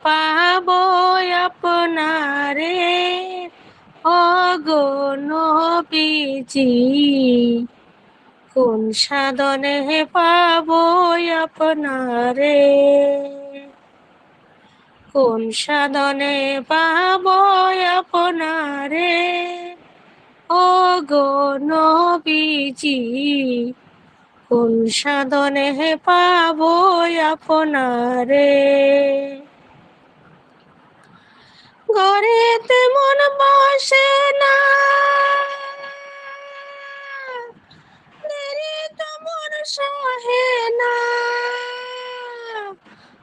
পাবো আপনারে ওগো নবীজি, কোন সাধনে পাবো আপনারে, কোন সাধনে পাবো আপনারে ওগো নবীজি, কোন সাধনে পাবো আপনারে। ঘরেতে মন বসে না, দেরিতে মন সহে না,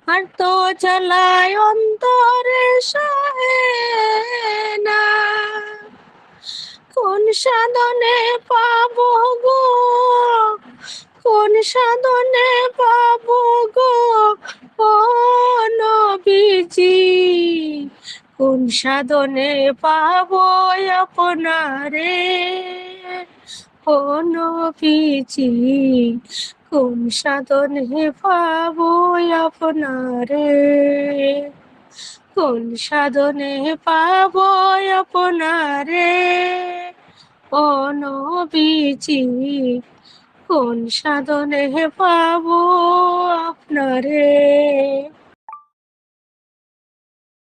আর তো জ্বালায় অন্তরে সহে না। কোন সাধনে পাবো গো, কোন সাধনে পাবো গো ও নবীজি, কোন সাধনে পাবো আপনারে ও নবীজি, কোন সাধনে পাবো আপনারে, কোন সাধনে পাবো আপনারে ও নবীজি, কোন সাধনে পাবো আপনারে।